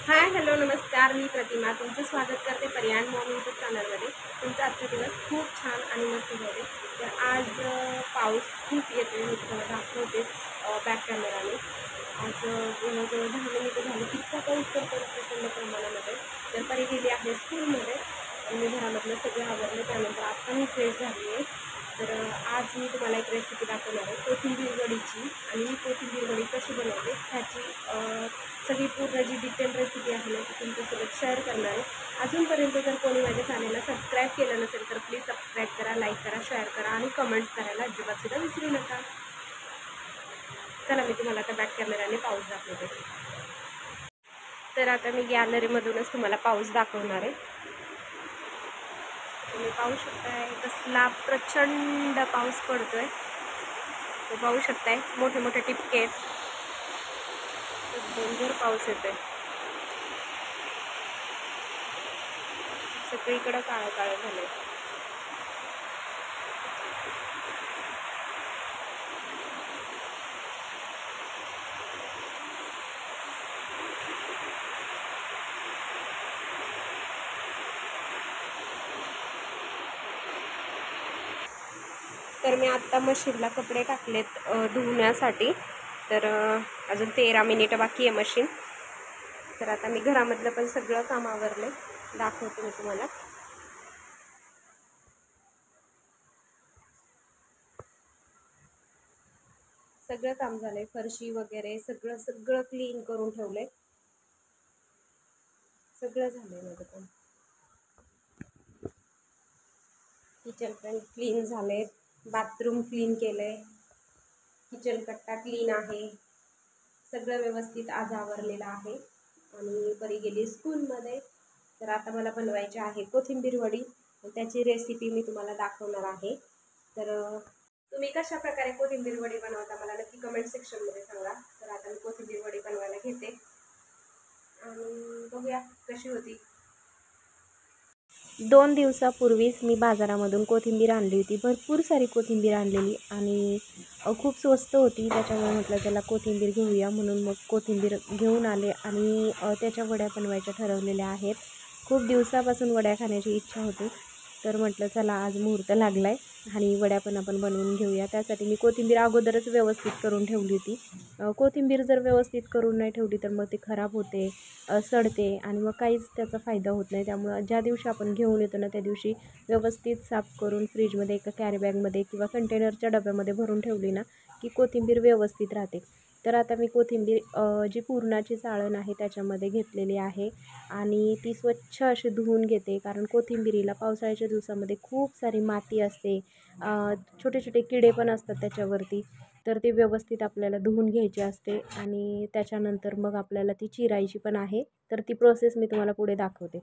Hi hello नमस्कार, मी प्रतिमा तुमचं स्वागत करते पर्याय मॉम यूट्यूब चॅनलमध्ये। तुमचा आजचा दिवस खूप छान आणि मस्त जाईल। तर आज पाऊस खूप येतोय, मी तुम्हाला दाखवतेच बॅक कॅमेराने। आज जवळजवळ 10 मिनिटं झाली इतका पाऊस पडतो प्रचंड प्रमाणामध्ये। तर परी गेली आहे स्कूलमध्ये आणि मी घरामधलं सगळं आवरलं, त्यानंतर आता मी फ्रेश झाली आहे। तर आज मी तुम्हाला एक रेसिपी दाखवणार आहे कोथिंबीर वडीची, आणि मी कोथिंबीर वडी कशी बनवते ह्याची सगळी पूर्ण जी डिटेल रेसिपी आहे ना ती तुमच्यासोबत शेअर करणार आहे। अजूनपर्यंत जर कोणी माझ्या चॅनलला सबस्क्राईब केलं नसेल तर प्लीज सबस्क्राईब करा, लाईक करा, शेअर करा आणि कमेंट्स करायला अजिबात सुद्धा विसरू नका। चला मी तुम्हाला आता बॅक कॅमेराने पाऊस दाखवते। तर आता मी गॅलरीमधूनच तुम्हाला पाऊस दाखवणार आहे। तुम्ही पाहू शकताय कसला प्रचंड पाऊस पडतोय, ते पाहू शकताय मोठे मोठे टिपके, डेंजर पाऊस येतोय। सगळीकडे काळं काळं झालंय। तर मी आत्ता मशीनला कपडे टाकलेत धुण्यासाठी। तर अजून 13 मिनिटं बाकी आहे मशीन। तर आता मी घरामधलं पण सगळं काम आवरले, दाखवते मी तुम्हाला। सगळं काम झालंय, फरशी वगैरे सगळं सगळं क्लीन करून ठेवलंय, सगळं झालंय माझं काम। किचन पण क्लीन झाले, बाथरूम क्लीन केलंय, किचन कट्टा क्लीन आहे, सगळं व्यवस्थित आज आवरलेलं आहे। आणि परी गेली स्कूलमध्ये। तर आता मला बनवायची आहे कोथिंबीर वडी, त्याची रेसिपी मी तुम्हाला दाखवणार आहे। तर तुम्ही कशा प्रकारे कोथिंबीर वडी बनवता मला नक्की कमेंट सेक्शनमध्ये सांगा। तर आता मी कोथिंबीर वडी बनवायला घेते आणि बघूया कशी होती। 2 दिवसापूर्वीच मी बाजारामधून कोथिंबीर आणली होती, भरपूर सारी कोथिंबीर आणलेली आणि खूप स्वस्त होती, त्याच्यामुळे म्हटलं त्याला कोथिंबीर घेऊया, म्हणून मग कोथिंबीर घेऊन आले आणि त्याच्या वड्या बनवायच्या ठरवलेल्या आहेत। खूप दिवसापासून वड्या खाण्याची इच्छा होती, तर म्हटलं चला आज मुहूर्त लागला आहे आणि वड्या पण आपण बनवून घेऊया। त्यासाठी मी कोथिंबीर अगोदरच व्यवस्थित करून ठेवली होती। कोथिंबीर जर व्यवस्थित करून नाही ठेवली तर मग ती खराब होते, सडते आणि मग काहीच त्याचा फायदा होत नाही। त्यामुळं ज्या दिवशी आपण घेऊन येतो ना त्या दिवशी व्यवस्थित साफ करून फ्रीजमध्ये एका कॅरीबॅगमध्ये किंवा कंटेनरच्या डब्यामध्ये भरून ठेवली ना की कोथिंबीर व्यवस्थित राहते। तर आता मी कोथिंबीर जी पुरणाची चाळण आहे त्याच्यामध्ये घेतलेली आहे आणि ती स्वच्छ अशी धुवून घेते, कारण कोथिंबीरीला पावसाळ्याच्या दिवसामध्ये खूप सारी माती असते, छोटे छोटे किडे पण असतात त्याच्यावरती। तर ती व्यवस्थित आपल्याला धुवून घ्यायची असते आणि त्याच्यानंतर मग आपल्याला ती चिरायची पण आहे। तर ती प्रोसेस मी तुम्हाला पुढे दाखवते।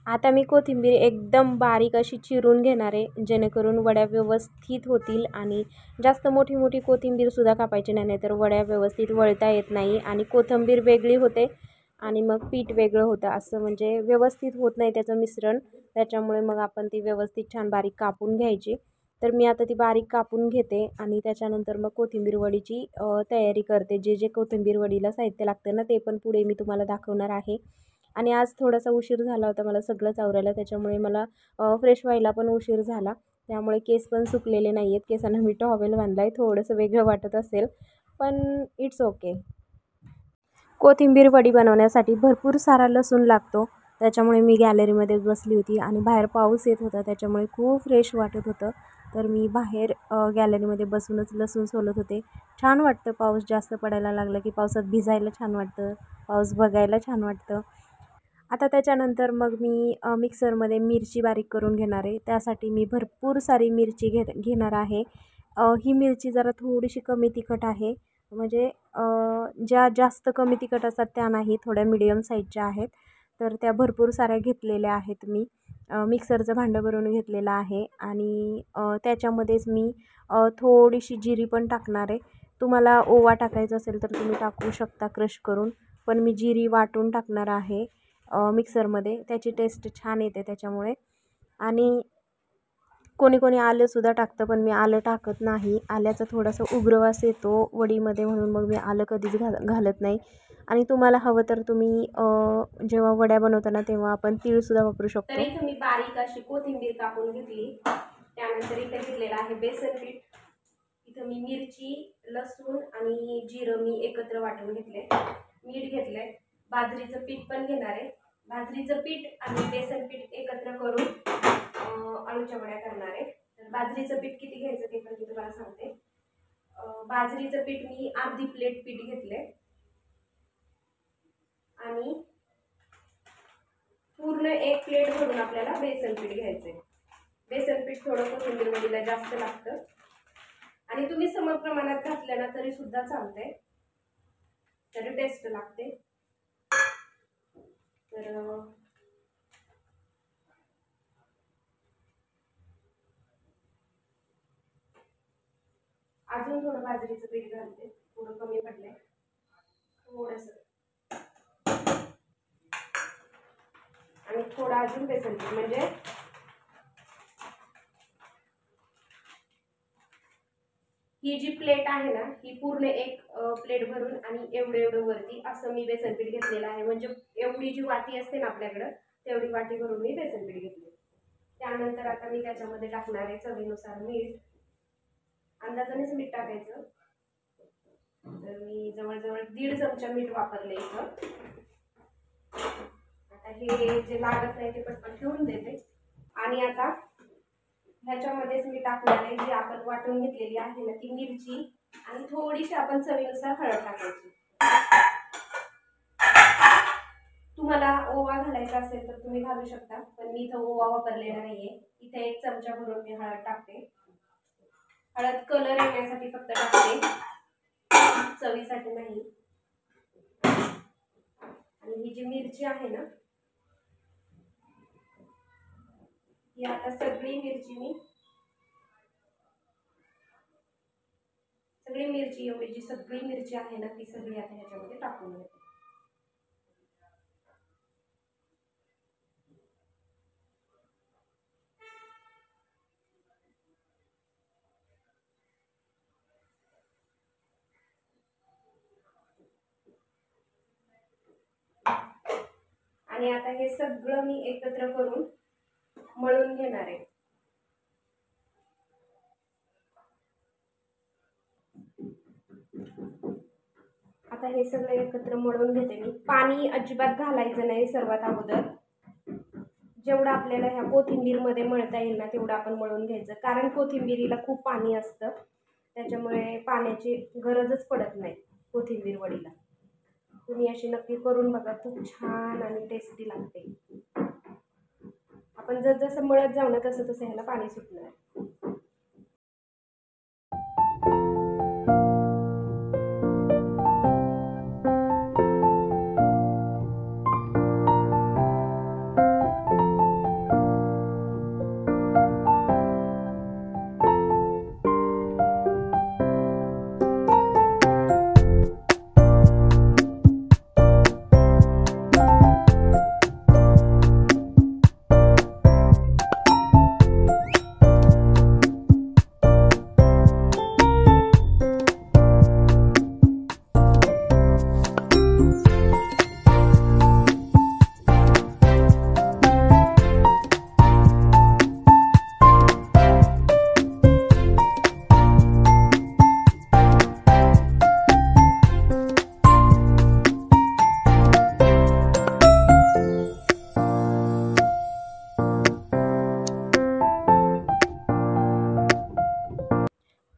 आता मी कोथिंबीर एकदम बारीक अशी चिरून घेणार आहे, जेणेकरून वड्या व्यवस्थित होतील आणि जास्त मोठी मोठी कोथिंबीरसुद्धा कापायची नाही, तर वड्या व्यवस्थित वळता येत नाही आणि कोथिंबीर वेगळी होते आणि मग पीठ वेगळं होतं, असं म्हणजे व्यवस्थित होत नाही त्याचं मिश्रण। त्याच्यामुळे मग आपण ती व्यवस्थित छान बारीक कापून घ्यायची। तर मी आता ती बारीक कापून घेते आणि त्याच्यानंतर मग कोथिंबीर वडीची तयारी करते। जे जे कोथिंबीर वडीला साहित्य लागतं ना ते पण पुढे मी तुम्हाला दाखवणार आहे। आणि आज थोडासा उशीर झाला होता मला सगळंच आवरायला, त्याच्यामुळे मला फ्रेश व्हायला पण उशीर झाला, त्यामुळे केस पण सुकलेले नाही आहेत। केसांना मी टॉवेल बांधला आहे, थोडंसं वेगळं वाटत असेल पण इट्स ओके। कोथिंबीर वडी बनवण्यासाठी भरपूर सारा लसूण लागतो, त्याच्यामुळे मी गॅलरीमध्ये बसली होती आणि बाहेर पाऊस येत होता, त्याच्यामुळे खूप फ्रेश वाटत होतं। तर मी बाहेर गॅलरीमध्ये बसूनच लसूण सोलत होते। छान वाटतं पाऊस जास्त पडायला लागला की, पावसात भिजायला छान वाटतं, पाऊस बघायला छान वाटतं। आता त्याच्यानंतर मग मी मिक्सरमध्ये मिरची बारीक करून घेणार आहे। त्यासाठी मी भरपूर सारी मिरची घेणार आहे। ही मिरची जरा थोडीशी कमी तिखट आहे, म्हणजे ज्या जास्त कमी तिखट असतात त्या नाही, थोड्या मिडियम साईजच्या आहेत। तर त्या भरपूर साऱ्या घेतलेल्या आहेत मी, मिक्सरचं भांडं भरून घेतलेलं आहे आणि त्याच्यामध्येच मी थोडीशी जिरी पण टाकणार आहे। तुम्हाला ओवा टाकायचा असेल तर तुम्ही टाकू शकता क्रश करून, पण मी जिरी वाटून टाकणार आहे मिक्सरमध्ये, त्याची टेस्ट छान येते त्याच्यामुळे। आणि कोणी कोणी आलंसुद्धा टाकतं, पण मी आलं टाकत नाही, आल्याचा थोडासा उग्र वास येतो वडीमध्ये, म्हणून मग मी आलं कधीच घालत नाही। आणि तुम्हाला हवं तर तुम्ही जेव्हा वड्या बनवताना तेव्हा आपण तीळसुद्धा वापरू शकतो. तर इथं मी बारीक अशी कोथिंबीर कापून घेतली. त्यानंतर इथं घेतलेलं आहे बेसन पीठ. इथं मी मिरची, लसूण आणि जिरं मी एकत्र वाटून घेतले. मीठ घेतलंय. बाजरीचं पीठ पण घेणार आहे. बाजरीचं पीठ आणि बेसन पीठ एकत्र करून आळूच्या वड्या करणार आहे. तर बाजरीचं पीठ किती घ्यायचं ते पण मी तुम्हाला सांगते. बाजरीचं पीठ मी अर्धी प्लेट पीठ घेतले आणि पूर्ण 1 प्लेट भरून आपल्याला बेसन पीठ घ्यायचंय. बेसन पीठ थोडं कोथिंबीर वडीला जास्त लागतं आणि तुम्ही सम प्रमाणात घातलं ना तरी सुद्धा चालतंय, तरी टेस्ट लागते. तर अजून थोडं बाजरीचं पीठ घालते, थोडं कमी पडलंय थोडंसं, आणि थोडं अजून बेसन पीठ. म्हणजे ही जी प्लेट आहे ना ही पूर्ण 1 प्लेट भरून आणि एवढं वरती असं मी बेसन पीठ घेतलेलं आहे. म्हणजे एवढी जी वाटी असते ना आपल्याकडं तेवढी वाटी भरून मी बेसन पीठ घेतले. त्यानंतर आता मी त्याच्यामध्ये टाकणार आहे चवीनुसार मीठ. अंदाजानेच मीठ टाकायचं. तर मी जवळजवळ 1.5 चमचा मीठ वापरले इथं. आता हे जे लागत नाही ते पटकन ठेवून देते. आणि आता ह्याच्यामध्येच मी टाकणार आहे जी आपण वाटून घेतलेली आहे ना ती मिरची आणि थोडीशी आपण चवीनुसार हळद टाकायची. तुम्हाला ओवा घालायचा असेल तर तुम्ही घालू शकता, पण मी इथं ओवा वापरलेला नाहीये. इथे 1 चमचा भरून मी हळद टाकते. हळद कलर येण्यासाठी फक्त टाकते, चवीसाठी नाही. आणि ही जी मिरची आहे ना ही आता सगळी मिरची एवढी जी सगळी मिरची आहे ना ती सगळी आता ह्याच्यामध्ये टाकून घेते. आणि आता हे सगळं मी एकत्र करून मळून घेणार आहे. आता हे सगळं एकत्र मळून घेते मी. पाणी अजिबात घालायचं नाही सर्वात अगोदर. जेवढं आपल्याला ह्या कोथिंबीरमध्ये मळता येईल ना तेवढं आपण मळून घ्यायचं, कारण कोथिंबीरीला खूप पाणी असतं, त्याच्यामुळे पाण्याची गरजच पडत नाही कोथिंबीर वडीला. तुम्ही अशी नक्की करून बघा, खूप छान आणि टेस्टी लागते. आपण जसं मळत जाऊ ना तसं तसं ह्याला पाणी सुटणार.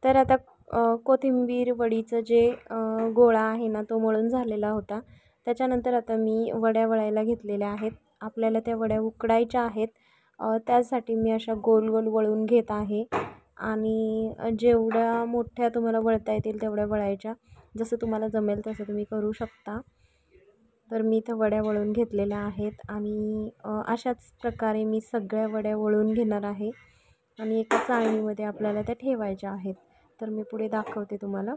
तर आता कोथिंबीर वडीचं जे गोळा आहे ना तो मळून झालेला होता. त्याच्यानंतर आता मी वड्या वळायला घेतलेल्या आहेत. आपल्याला त्या वड्या उकडायच्या आहेत. त्यासाठी मी अशा गोल गोल वळून घेत आहे आणि जेवढ्या मोठ्या तुम्हाला वळता येतील तेवढ्या वळायच्या. जसं तुम्हाला जमेल तसं तुम्ही करू शकता. तर मी त्या वड्या वळून घेतलेल्या आहेत आणि अशाच प्रकारे मी सगळ्या वड्या वळून घेणार आहे आणि एका चाळणीमध्ये आपल्याला त्या ठेवायच्या आहेत. तर मी पुढे दाखवते तुम्हाला.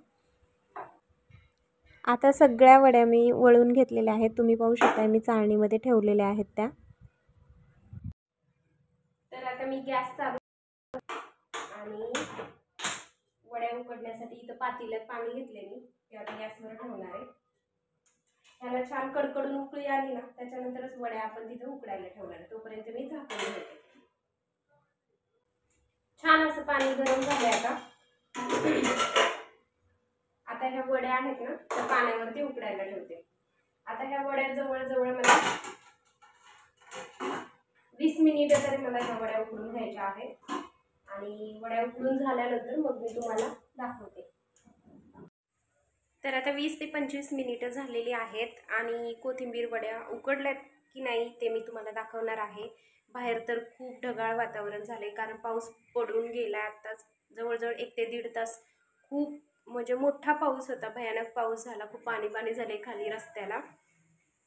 आता सगळ्या वड्या मी वळून घेतलेल्या आहेत. तुम्ही पाहू शकता मी चाळणीमध्ये ठेवलेल्या आहेत त्या. तर आता मी गॅस चालू आणि वड्या उकडण्यासाठी इथं पातेल्यात पाणी घेतले मी, ते आता गॅसवर ठेवणार आहे. ह्याला छान कडकडून उकळी आली ना त्याच्यानंतरच वड्या आपण तिथे उकडायला ठेवणार. तोपर्यंत मी झाकून ठेवते. छान असं पाणी गरम झालंय आता. आता ह्या वड्या आहेत ना त्या पाण्यावरती उकडायला ठेवते. आता ह्या वड्या जवळजवळ मला 20 मिनिट तरी मला ह्या वड्या उकडून घ्यायच्या आहेत. आणि वड्या उकडून झाल्यानंतर मग मी तुम्हाला दाखवते. तर आता 20 ते 25 मिनिटं झालेली आहेत आणि कोथिंबीर वड्या उकडल्यात की नाही ते मी तुम्हाला दाखवणार आहे. बाहेर तर खूप ढगाळ वातावरण झाले कारण पाऊस पडून गेला आत्ताच जवळजवळ 1 ते 1.5 तास. खूप म्हणजे मोठा पाऊस होता, भयानक पाऊस झाला, खूप पाणी झाले खाली रस्त्याला.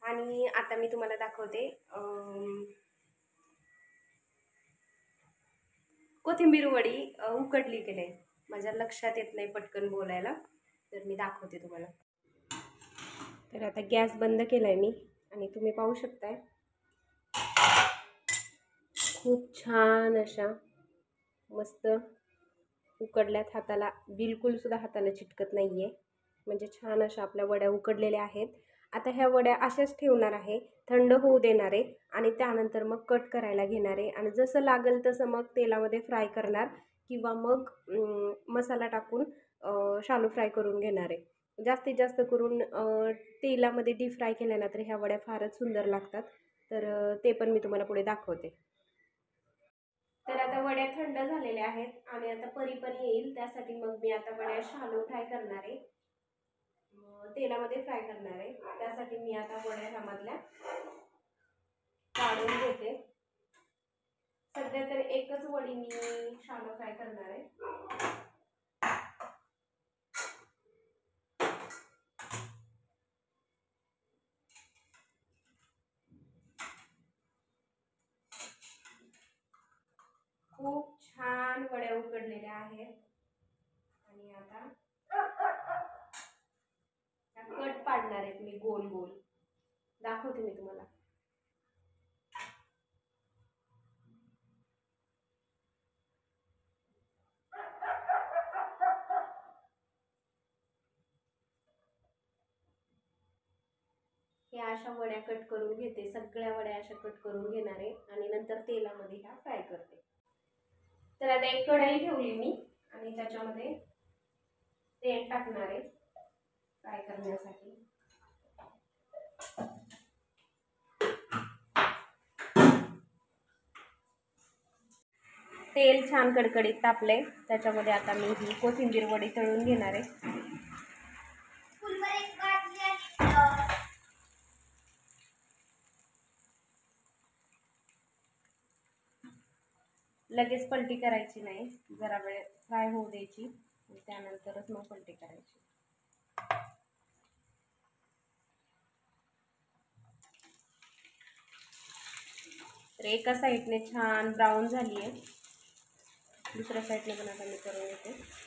आणि आता मी तुम्हाला दाखवते कोथिंबीर वडी उकडली की नाही. माझ्या लक्षात येत नाही पटकन बोलायला, तर मी दाखवते तुम्हाला. तर आता गॅस बंद केलाय मी आणि तुम्ही पाहू शकताय खूप छान अशा मस्त उकडल्यात. हाताला बिलकुल सुद्धा हाताला चिटकत नाहीये. म्हणजे छान अशा आपल्या वड्या उकडलेल्या आहेत. आता ह्या वड्या अशाच ठेवणार आहे, थंड होऊ देणार आहे आणि त्यानंतर मग कट करायला घेणार आहे आणि जसं लागेल तसं मग तेलामध्ये फ्राय करणार किंवा मग मसाला टाकून शालो फ्राय करून घेणार आहे. जास्तीत जास्त करून तेलामध्ये डीप फ्राय केल्या तर ह्या वड्या फारच सुंदर लागतात. तर ते पण मी तुम्हाला पुढे दाखवते. तर आता वड्या थंड झालेल्या आहेत आणि आता परी पण येईल त्यासाठी मग मी आता वड्या शालो फ्राय करणार आहे, तेलामध्ये फ्राय करणार आहे. त्यासाठी मी आता वड्या ह्यामधल्या काढून घेते. सध्या तर एकच वडी मी शालो फ्राय करणार आहे. खूप छान वड्या उकडलेल्या आहेत आणि आता कट पाडणार आहेत मी गोल गोल. दाखवते मी तुम्हाला. ह्या अशा वड्या कट करून घेते, सगळ्या वड्या अशा कट करून घेणार आहे आणि नंतर तेलामध्ये ह्या फ्राय करते. तर आता एक कढई ठेवली मी आणि त्याच्यामध्ये तेल टाकणार आहे फ्राय करण्यासाठी. तेल छान कडकडीत तापले, त्याच्यामध्ये आता मी ही कोथिंबीर वडी तळून घेणार आहे. लगेच पलटी करायची नाही, जरा वेळ फ्राय होऊ द्यायची, त्यानंतरच मग पलटी करायची. तर एका साईडने छान ब्राऊन झाली आहे, दुसऱ्या साईडने पण आता मी करून घेते.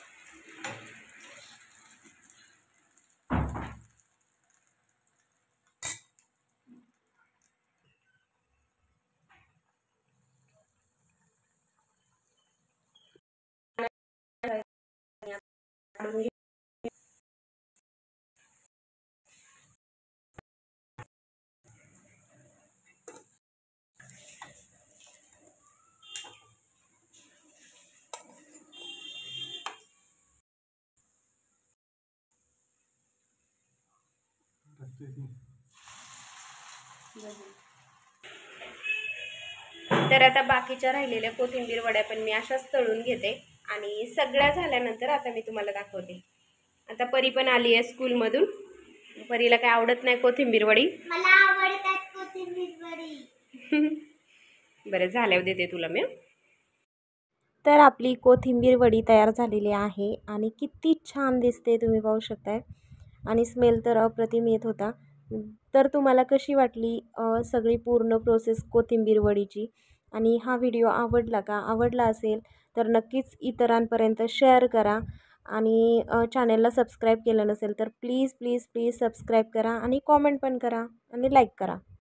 तर आता बाकीच्या राहिलेल्या कोथिंबीर वड्या पण मी अशाच तळून घेते आणि सगळ्या झाल्यानंतर आता मी तुम्हाला दाखवते. आता परी पण आली आहे स्कूलमधून. परीला काय आवडत नाही कोथिंबीर वडी. मला आवडतात कोथिंबीर वडी. बरं झाल्यावर देते तुला मी. तर आपली कोथिंबीर वडी तयार झालेली आहे आणि किती छान दिसते तुम्ही पाहू शकताय आणि स्मेल तर अप्रतिम येत होता. तर तुम्हाला कशी वाटली सगळी पूर्ण प्रोसेस कोथिंबीर वडीची आणि हा व्हिडिओ आवडला का? आवडला असेल तर नक्कीच इतरांपर्यंत शेअर करा आणि चॅनलला सबस्क्राईब केलं नसेल तर प्लीज प्लीज प्लीज सबस्क्राईब करा आणि कॉमेंट पण करा आणि लाईक करा.